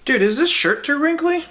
Dude, is this shirt too wrinkly?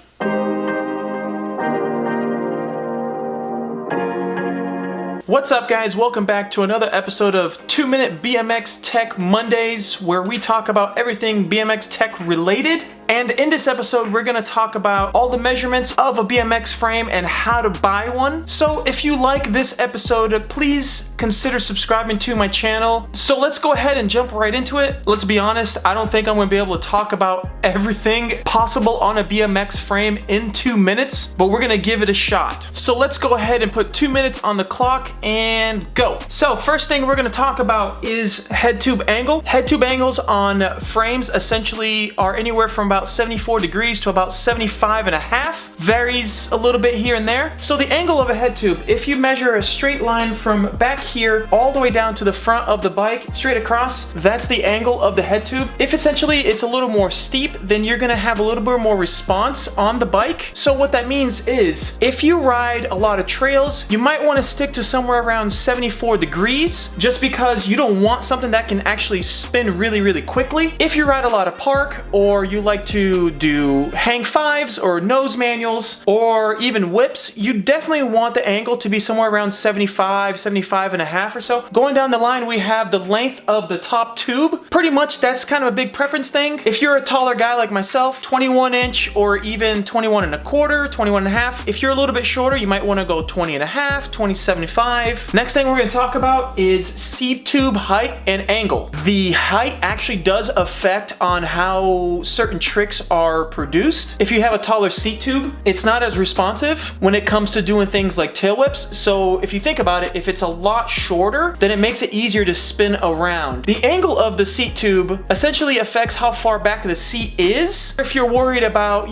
What's up, guys? Welcome back to another episode of 2-Minute BMX Tech Mondays, where we talk about everything BMX tech related. And in this episode, we're going to talk about all the measurements of a BMX frame and how to buy one. So if you like this episode, please consider subscribing to my channel. So let's go ahead and jump right into it. Let's be honest, I don't think I'm going to be able to talk about everything possible on a BMX frame in 2 minutes, but we're going to give it a shot. So let's go ahead and put 2 minutes on the clock and go. So first thing we're going to talk about is head tube angle. Head tube angles on frames essentially are anywhere from about 74 degrees to about 75 and a half. Varies a little bit here and there. So the angle of a head tube, if you measure a straight line from back here all the way down to the front of the bike, straight across, that's the angle of the head tube. If essentially it's a little more steep, then you're gonna have a little bit more response on the bike. So what that means is, if you ride a lot of trails, you might want to stick to somewhere around 74 degrees, just because you don't want something that can actually spin really quickly. If you ride a lot of park, or you like to do hang fives or nose manuals or even whips, you definitely want the angle to be somewhere around 75 and a half or so. Going down the line, we have the length of the top tube. Pretty much that's kind of a big preference thing. If you're a taller guy like myself, 21 inch or even 21 and a quarter, 21 and a half. If you're a little bit shorter, you might want to go 20 and a half, 2075. Next thing we're going to talk about is seat tube height and angle. The height actually does affect on how certain tricks are produced. If you have a taller seat tube, it's not as responsive when it comes to doing things like tail whips. So if you think about it, if it's a lot shorter, then it makes it easier to spin around. The angle of the seat tube essentially affects how far back the seat is. If you're worried about,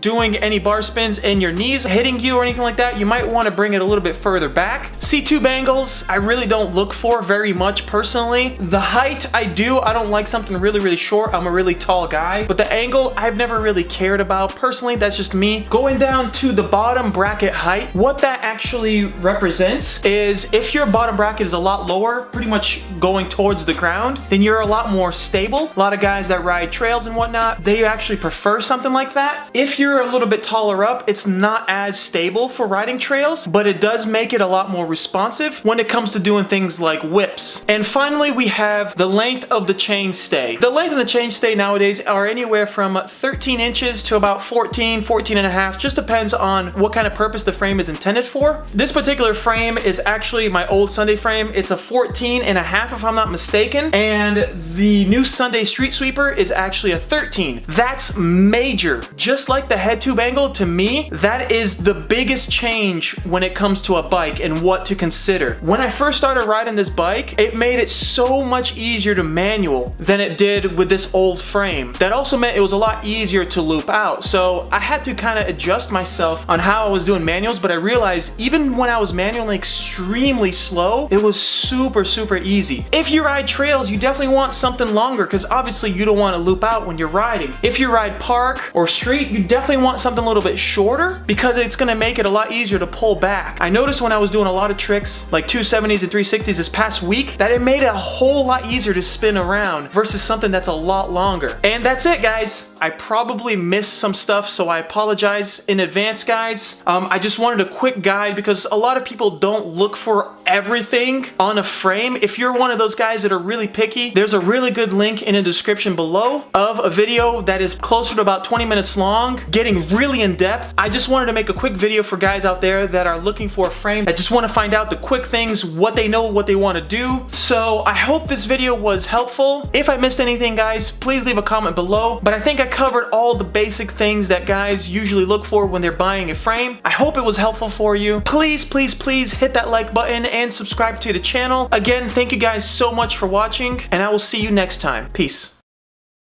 doing any bar spins and your knees hitting you or anything like that, you might want to bring it a little bit further back. Seat tube angles, I really don't look for very much personally. The height, I don't like something really short. I'm a really tall guy, but the angle, I've never really cared about. Personally, that's just me. Going down to the bottom bracket height, what that actually represents is if your bottom bracket is a lot lower, pretty much going towards the ground, then you're a lot more stable. A lot of guys that ride trails and whatnot, they actually prefer something like that. If you're a little bit taller up, it's not as stable for riding trails, but it does make it a lot more responsive when it comes to doing things like whips. And finally, we have the length of the chainstay. The length of the chainstay nowadays are anywhere from 13 inches to about 14 and a half. Just depends on what kind of purpose the frame is intended for. This particular frame is actually my old Sunday frame. It's a 14 and a half if I'm not mistaken. And the new Sunday Street Sweeper is actually a 13. That's major. Just like the head tube angle, to me, that is the biggest change when it comes to a bike and what to consider. When I first started riding this bike, it made it so much easier to manual than it did with this old frame. That also meant it was a lot easier to loop out. So I had to kind of adjust myself on how I was doing manuals, but I realized even when I was manually extremely slow, it was super easy. If you ride trails, you definitely want something longer, because obviously you don't want to loop out when you're riding. If you ride park or street, you definitely want something a little bit shorter, because it's going to make it a lot easier to pull back. I noticed when I was doing a lot of tricks like 270s and 360s this past week, that it made it a whole lot easier to spin around versus something that's a lot longer. And that's it, guys. I probably missed some stuff, so I apologize in advance, guys. I just wanted a quick guide because a lot of people don't look for everything on a frame. If you're one of those guys that are really picky, there's a really good link in the description below of a video that is closer to about 20 minutes long, getting really in depth. I just wanted to make a quick video for guys out there that are looking for a frame, that just want to find out the quick things, what they know, what they want to do. So I hope this video was helpful. If I missed anything, guys, please leave a comment below. But I think I covered all the basic things that guys usually look for when they're buying a frame. I hope it was helpful for you. Please hit that like button and subscribe to the channel. Again, thank you guys so much for watching, and I will see you next time. Peace.